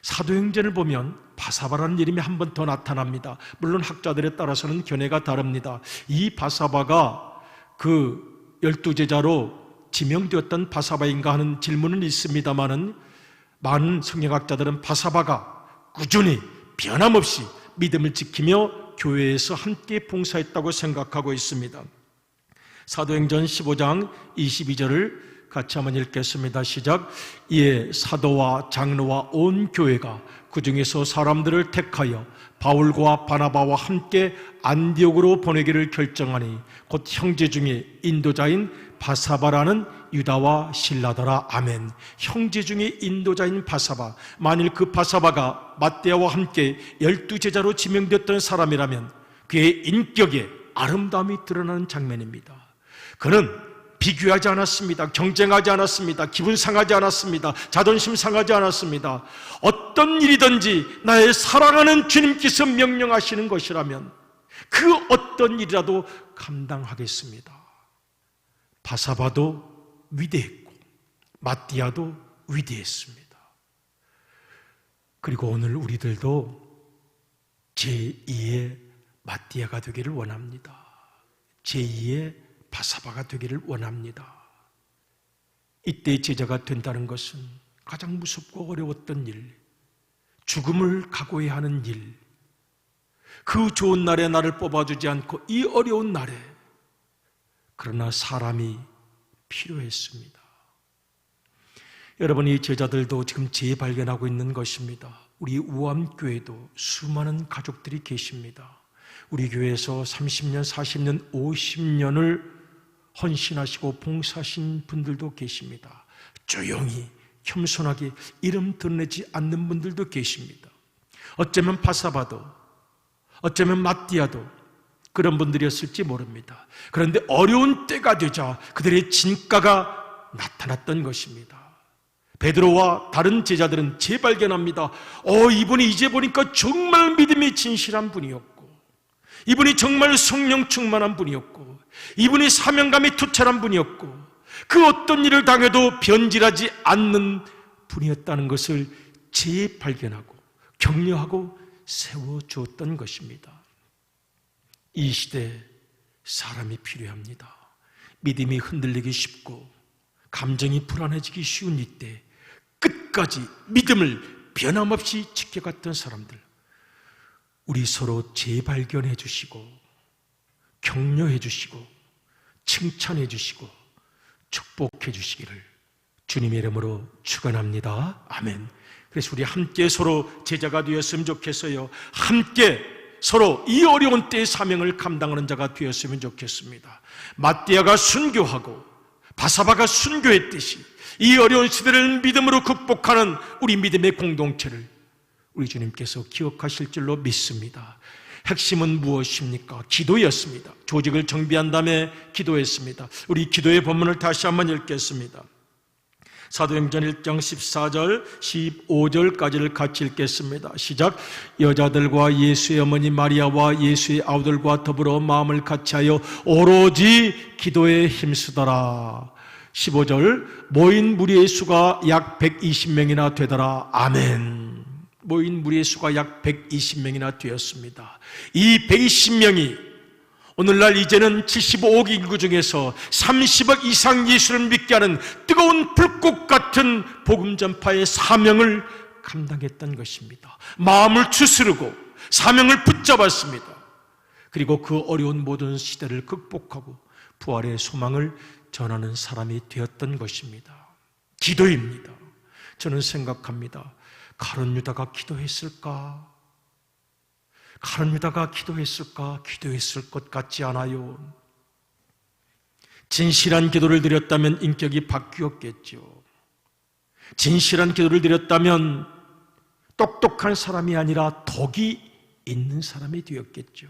사도행전을 보면 바사바라는 이름이 한 번 더 나타납니다. 물론 학자들에 따라서는 견해가 다릅니다. 이 바사바가 그 12제자로 지명되었던 바사바인가 하는 질문은 있습니다마는 많은 성경학자들은 바사바가 꾸준히 변함없이 믿음을 지키며 교회에서 함께 봉사했다고 생각하고 있습니다. 사도행전 15장 22절을 같이 한번 읽겠습니다. 시작. 이에 사도와 장로와 온 교회가 그 중에서 사람들을 택하여 바울과 바나바와 함께 안디옥으로 보내기를 결정하니 곧 형제 중에 인도자인 바사바라는 유다와 실라더라. 아멘. 형제 중에 인도자인 바사바, 만일 그 바사바가 마띠아와 함께 12제자로 지명되었던 사람이라면 그의 인격에 아름다움이 드러나는 장면입니다. 그는 비교하지 않았습니다. 경쟁하지 않았습니다. 기분 상하지 않았습니다. 자존심 상하지 않았습니다. 어떤 일이든지 나의 사랑하는 주님께서 명령하시는 것이라면 그 어떤 일이라도 감당하겠습니다. 바사바도 위대했고 마띠아도 위대했습니다. 그리고 오늘 우리들도 제2의 마띠아가 되기를 원합니다. 제2의 바사바가 되기를 원합니다. 이때 제자가 된다는 것은 가장 무섭고 어려웠던 일, 죽음을 각오해야 하는 일, 그 좋은 날에 나를 뽑아주지 않고 이 어려운 날에, 그러나 사람이 필요했습니다. 여러분, 이 제자들도 지금 재발견하고 있는 것입니다. 우리 우암교회도 수많은 가족들이 계십니다. 우리 교회에서 30년, 40년, 50년을 헌신하시고 봉사하신 분들도 계십니다. 조용히 겸손하게 이름 드러내지 않는 분들도 계십니다. 어쩌면 바사바도, 어쩌면 마띠아도 그런 분들이었을지 모릅니다. 그런데 어려운 때가 되자 그들의 진가가 나타났던 것입니다. 베드로와 다른 제자들은 재발견합니다. 이분이 이제 보니까 정말 믿음이 진실한 분이었고, 이분이 정말 성령 충만한 분이었고, 이분이 사명감이 투철한 분이었고, 그 어떤 일을 당해도 변질하지 않는 분이었다는 것을 재발견하고 격려하고 세워주었던 것입니다. 이 시대에 사람이 필요합니다. 믿음이 흔들리기 쉽고 감정이 불안해지기 쉬운 이때 끝까지 믿음을 변함없이 지켜갔던 사람들, 우리 서로 재발견해 주시고 격려해 주시고 칭찬해 주시고 축복해 주시기를 주님의 이름으로 축원합니다. 아멘. 그래서 우리 함께 서로 제자가 되었으면 좋겠어요. 함께 서로 이 어려운 때의 사명을 감당하는 자가 되었으면 좋겠습니다. 마띠아가 순교하고 바사바가 순교했듯이 이 어려운 시대를 믿음으로 극복하는 우리 믿음의 공동체를 우리 주님께서 기억하실 줄로 믿습니다. 핵심은 무엇입니까? 기도였습니다. 조직을 정비한 다음에 기도했습니다. 우리 기도의 본문을 다시 한번 읽겠습니다. 사도행전 1장 14절 15절까지를 같이 읽겠습니다. 시작. 여자들과 예수의 어머니 마리아와 예수의 아우들과 더불어 마음을 같이하여 오로지 기도에 힘쓰더라. 15절. 모인 무리의 수가 약 120명이나 되더라. 아멘. 모인 무리의 수가 약 120명이나 되었습니다. 이 120명이 오늘날 이제는 75억 인구 중에서 30억 이상 예수를 믿게 하는 뜨거운 불꽃 같은 복음 전파의 사명을 감당했던 것입니다. 마음을 추스르고 사명을 붙잡았습니다. 그리고 그 어려운 모든 시대를 극복하고 부활의 소망을 전하는 사람이 되었던 것입니다. 기도입니다. 저는 생각합니다. 가룟 유다가 기도했을까? 가룟 유다가 기도했을까? 기도했을 것 같지 않아요. 진실한 기도를 드렸다면 인격이 바뀌었겠죠. 진실한 기도를 드렸다면 똑똑한 사람이 아니라 덕이 있는 사람이 되었겠죠.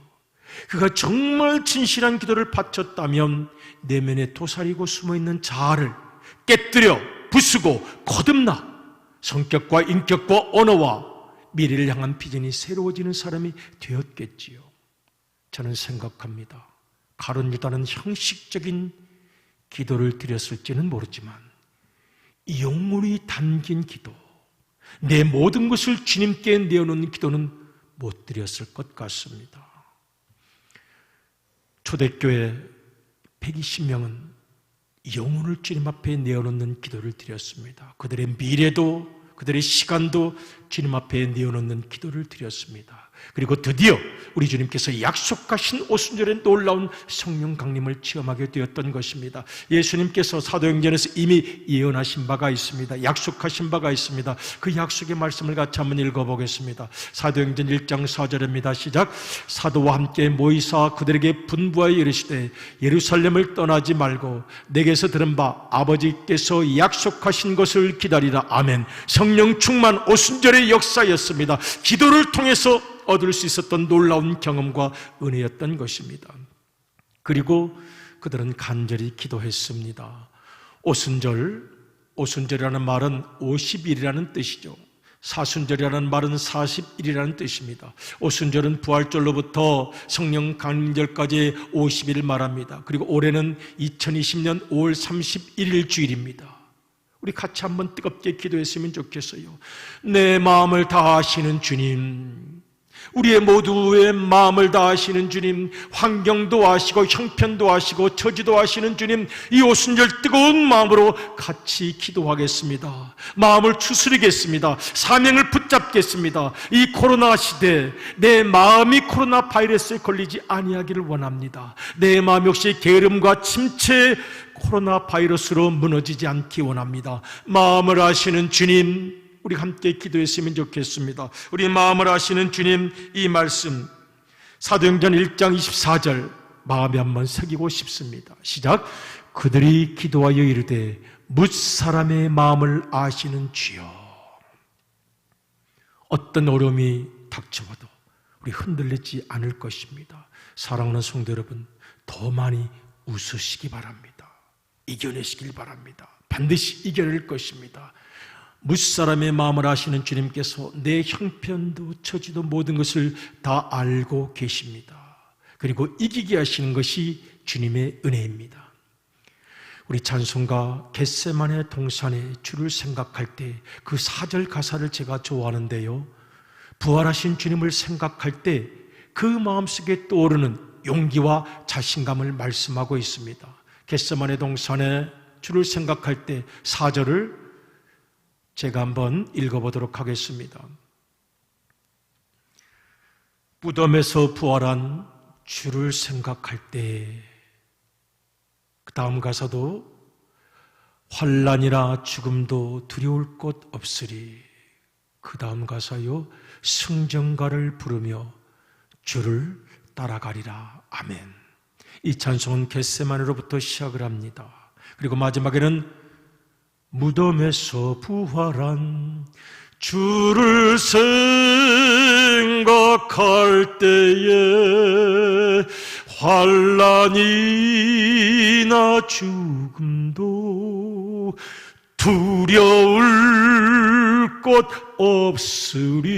그가 정말 진실한 기도를 바쳤다면 내면에 도사리고 숨어있는 자아를 깨뜨려 부수고 거듭나 성격과 인격과 언어와 미래를 향한 비전이 새로워지는 사람이 되었겠지요. 저는 생각합니다. 가룟 유다는 형식적인 기도를 드렸을지는 모르지만 영혼이 담긴 기도, 내 모든 것을 주님께 내어놓는 기도는 못 드렸을 것 같습니다. 초대교회 120명은 영혼을 주님 앞에 내어놓는 기도를 드렸습니다. 그들의 미래도 그들의 시간도 주님 앞에 내어놓는 기도를 드렸습니다. 그리고 드디어 우리 주님께서 약속하신 오순절에 놀라운 성령 강림을 체험하게 되었던 것입니다. 예수님께서 사도행전에서 이미 예언하신 바가 있습니다. 약속하신 바가 있습니다. 그 약속의 말씀을 같이 한번 읽어보겠습니다. 사도행전 1장 4절입니다. 시작. 사도와 함께 모이사 그들에게 분부하여 이르시되 예루살렘을 떠나지 말고 내게서 들은 바 아버지께서 약속하신 것을 기다리라. 아멘. 성령 충만 오순절의 역사였습니다. 기도를 통해서 얻을 수 있었던 놀라운 경험과 은혜였던 것입니다. 그리고 그들은 간절히 기도했습니다. 오순절이라는 말은 50일이라는 뜻이죠. 사순절이라는 말은 40일이라는 뜻입니다. 오순절은 부활절로부터 성령 강림절까지 50일을 말합니다. 그리고 올해는 2020년 5월 31일 주일입니다. 우리 같이 한번 뜨겁게 기도했으면 좋겠어요. 내 마음을 다하시는 주님, 우리의 모두의 마음을 다하시는 주님, 환경도 아시고 형편도 아시고 처지도 아시는 주님, 이 오순절 뜨거운 마음으로 같이 기도하겠습니다. 마음을 추스리겠습니다. 사명을 붙잡겠습니다. 이 코로나 시대 내 마음이 코로나 바이러스에 걸리지 아니하기를 원합니다. 내 마음 역시 게으름과 침체 코로나 바이러스로 무너지지 않기 원합니다. 마음을 아시는 주님, 우리 함께 기도했으면 좋겠습니다. 우리 마음을 아시는 주님, 이 말씀 사도행전 1장 24절 마음에 한번 새기고 싶습니다. 시작. 그들이 기도하여 이르되 뭇 사람의 마음을 아시는 주여. 어떤 어려움이 닥쳐와도 우리 흔들리지 않을 것입니다. 사랑하는 성도 여러분, 더 많이 웃으시기 바랍니다. 이겨내시길 바랍니다. 반드시 이겨낼 것입니다. 무사람의 마음을 아시는 주님께서 내 형편도 처지도 모든 것을 다 알고 계십니다. 그리고 이기게 하시는 것이 주님의 은혜입니다. 우리 찬송가 겟세마네 동산에 주를 생각할 때 그 4절 가사를 제가 좋아하는데요, 부활하신 주님을 생각할 때 그 마음속에 떠오르는 용기와 자신감을 말씀하고 있습니다. 겟세마네 동산에 주를 생각할 때 4절을 제가 한번 읽어보도록 하겠습니다. 무덤에서 부활한 주를 생각할 때, 그 다음 가사도 환난이라 죽음도 두려울 것 없으리. 그 다음 가사요, 승전가를 부르며 주를 따라가리라. 아멘. 이 찬송은 겟세마네로부터 시작을 합니다. 그리고 마지막에는 무덤에서 부활한 주를 생각할 때에 환난이나 죽음도 두려울 것 없으리.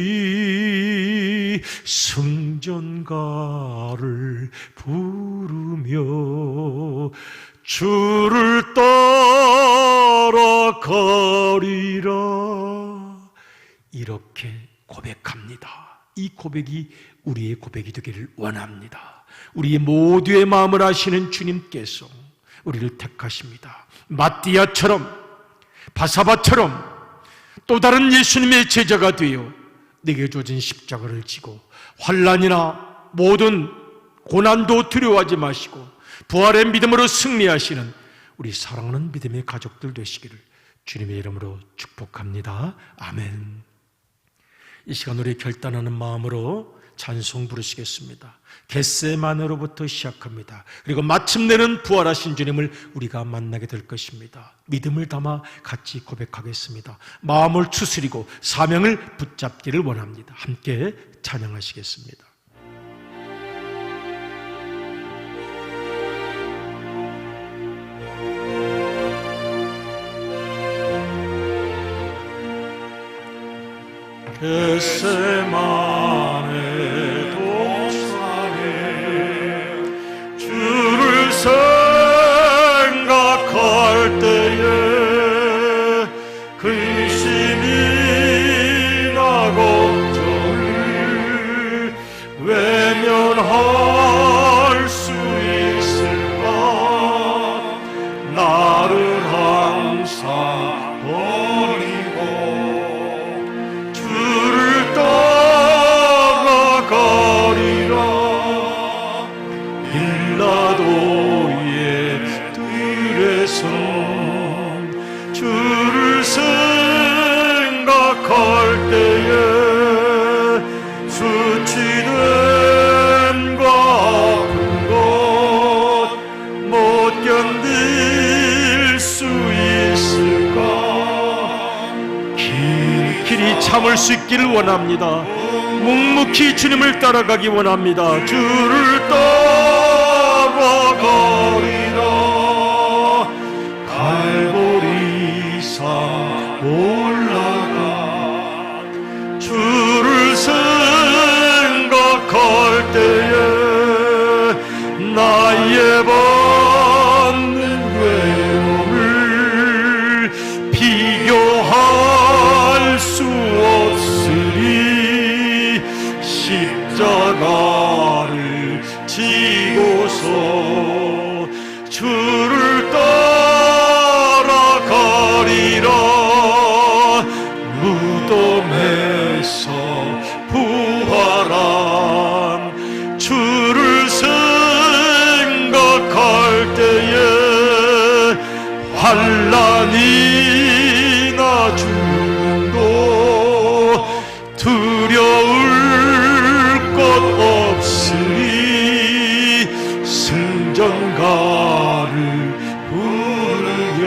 승전가를 부르며 주를 따라가리라. 이렇게 고백합니다. 이 고백이 우리의 고백이 되기를 원합니다. 우리 모두의 마음을 아시는 주님께서 우리를 택하십니다. 마띠아처럼, 바사바처럼 또 다른 예수님의 제자가 되어 내게 주어진 십자가를 지고 환난이나 모든 고난도 두려워하지 마시고 부활의 믿음으로 승리하시는 우리 사랑하는 믿음의 가족들 되시기를 주님의 이름으로 축복합니다. 아멘. 이 시간 우리 결단하는 마음으로 찬송 부르시겠습니다. 겟세마네로부터 시작합니다. 그리고 마침내는 부활하신 주님을 우리가 만나게 될 것입니다. 믿음을 담아 같이 고백하겠습니다. 마음을 추스리고 사명을 붙잡기를 원합니다. 함께 찬양하시겠습니다. 겟세마네 동산에 주를 생각할 때에 근심이나 걱정을 외면할 수 있을까. 나를 항상 주를 생각할 때에 수치됨과 아픈 것 못 견딜 수 있을까. 길이 참을 수 있기를 원합니다. 묵묵히 주님을 따라가기 원합니다. 주를 따라가리라. 갈보리산 올라가 주를 생각할 때에 나의 받는 외로움을 비교할 수 없으리. 십자가를 지고서 주를 따라가리라. 무덤에서 부활한 주를 생각할 때에 환난이나 죽음도 두려울 것 없으리. 승전가를 부르며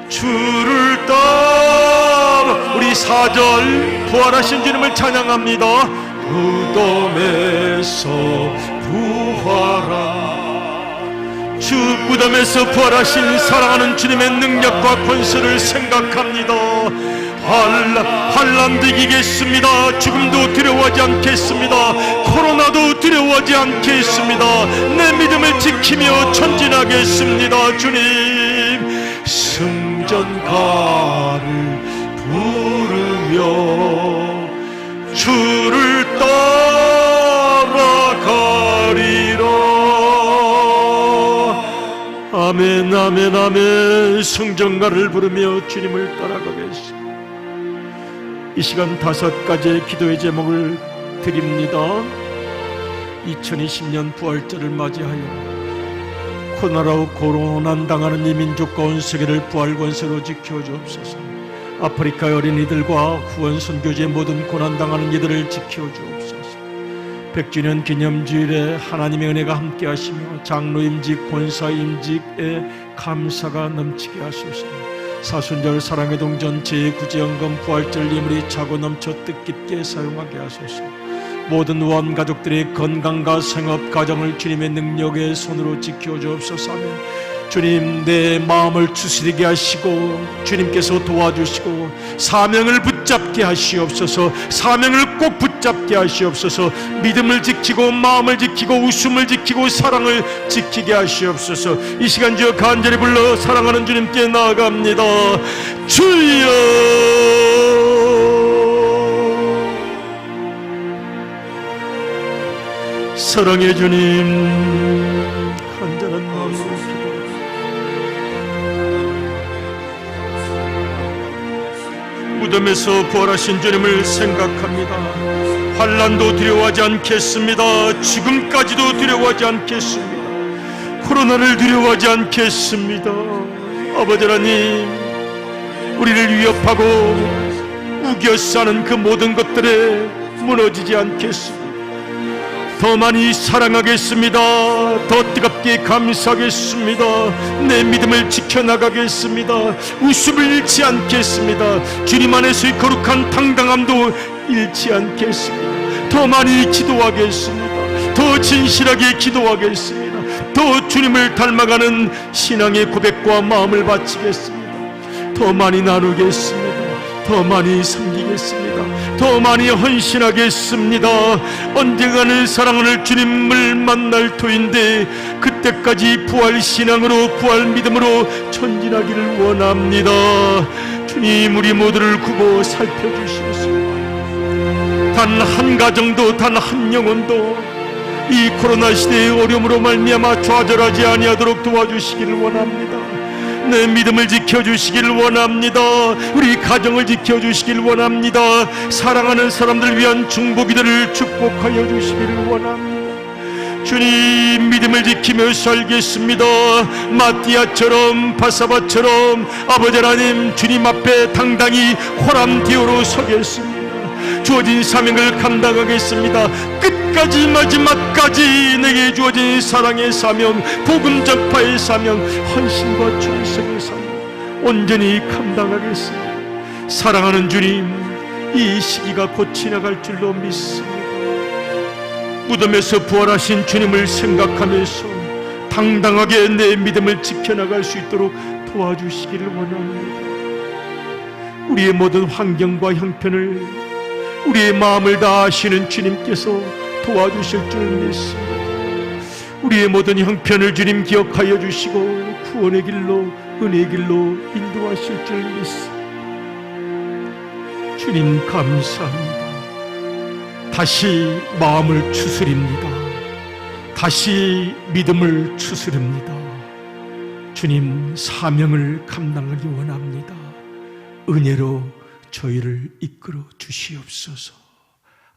주를 따라. 우리 4절 부활하신 주님을 찬양합니다. 무덤에서 부활한 주 무덤에서 부활하신 사랑하는 주님의 능력과 권세를 생각합니다. 환난도 이기겠습니다. 죽음도 두려워하지 않겠습니다. 코로나도 두려워하지 않겠습니다. 내 믿음을 지키며 전진하겠습니다. 주님, 승전가를 부르며 주를 따라가리라. 아멘, 아멘, 아멘. 승전가를 부르며 주님을 따라가겠습니다. 이 시간 5가지의 기도의 제목을 드립니다. 2020년 부활절을 맞이하여 코로나로 고난당하는 이 민족과 온 세계를 부활 권세로 지켜주옵소서. 아프리카의 어린이들과 후원 선교지의 모든 고난당하는 이들을 지켜주옵소서. 100주년 기념주일에 하나님의 은혜가 함께하시며 장로임직, 권사임직에 감사가 넘치게 하소서. 사순절, 사랑의 동전, 제9제헌금, 부활절 예물이 차고 넘쳐 뜻깊게 사용하게 하소서. 모든 우한 가족들의 건강과 생업, 가정을 주님의 능력의 손으로 지켜주옵소서. 아멘. 주님, 내 마음을 추스리게 하시고 주님께서 도와주시고 사명을 붙잡게 하시옵소서. 사명을 꼭 붙잡게 하시옵소서. 믿음을 지키고 마음을 지키고 웃음을 지키고 사랑을 지키게 하시옵소서. 이 시간 주여 간절히 불러 사랑하는 주님께 나아갑니다. 주여, 사랑의 주님, 간절한 마음으로 기도합니다. 무덤에서 부활하신 주님을 생각합니다. 환난도 두려워하지 않겠습니다. 지금까지도 두려워하지 않겠습니다. 코로나를 두려워하지 않겠습니다. 아버지 하나님, 우리를 위협하고 우겨싸는 그 모든 것들에 무너지지 않겠습니다. 더 많이 사랑하겠습니다. 더 뜨겁게 감사하겠습니다. 내 믿음을 지켜나가겠습니다. 웃음을 잃지 않겠습니다. 주님 안에서의 거룩한 당당함도 잃지 않겠습니다. 더 많이 기도하겠습니다. 더 진실하게 기도하겠습니다. 더 주님을 닮아가는 신앙의 고백과 마음을 바치겠습니다. 더 많이 나누겠습니다. 더 많이 섬기겠습니다. 더 많이 헌신하겠습니다. 언젠가는 사랑하는 주님을 만날 터인데 그때까지 부활 신앙으로 부활 믿음으로 전진하기를 원합니다. 주님, 우리 모두를 구고 살펴주시옵소서. 단 한 가정도 단 한 영혼도 이 코로나 시대의 어려움으로 말미암아 좌절하지 아니하도록 도와주시기를 원합니다. 내 믿음을 지켜주시기를 원합니다. 우리 가정을 지켜주시기를 원합니다. 사랑하는 사람들 위한 중보기도를 축복하여 주시기를 원합니다. 주님, 믿음을 지키며 살겠습니다. 마띠아처럼 바사바처럼 아버지 하나님, 주님 앞에 당당히 호람디오로 서겠습니다. 주어진 사명을 감당하겠습니다. 끝까지 마지막까지 내게 주어진 사랑의 사명, 복음 전파의 사명, 헌신과 충성의 사명 온전히 감당하겠습니다. 사랑하는 주님, 이 시기가 곧 지나갈 줄로 믿습니다. 무덤에서 부활하신 주님을 생각하면서 당당하게 내 믿음을 지켜나갈 수 있도록 도와주시기를 원합니다. 우리의 모든 환경과 형편을 우리의 마음을 다 아시는 주님께서 도와주실 줄 믿습니다. 우리의 모든 형편을 주님 기억하여 주시고 구원의 길로, 은혜의 길로 인도하실 줄 믿습니다. 주님 감사합니다. 다시 마음을 추스립니다. 다시 믿음을 추스립니다. 주님, 사명을 감당하기 원합니다. 은혜로 저희를 이끌어 주시옵소서.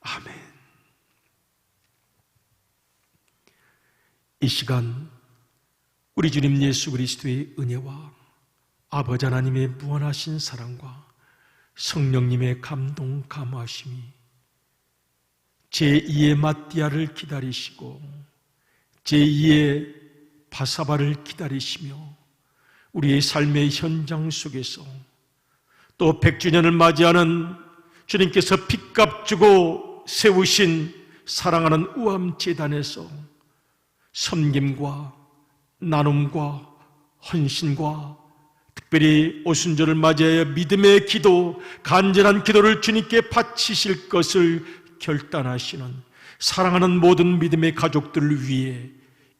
아멘. 이 시간 우리 주님 예수 그리스도의 은혜와 아버지 하나님의 무한하신 사랑과 성령님의 감동 감화심이 제2의 마띠아를 기다리시고 제2의 바사바를 기다리시며 우리의 삶의 현장 속에서 또 100주년을 맞이하는 주님께서 핏값 주고 세우신 사랑하는 우암재단에서 섬김과 나눔과 헌신과 특별히 오순절을 맞이하여 믿음의 기도, 간절한 기도를 주님께 바치실 것을 결단하시는 사랑하는 모든 믿음의 가족들을 위해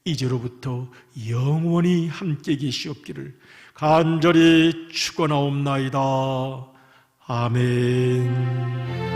이제로부터 영원히 함께 계시옵기를 간절히 축원하옵나이다. 아멘.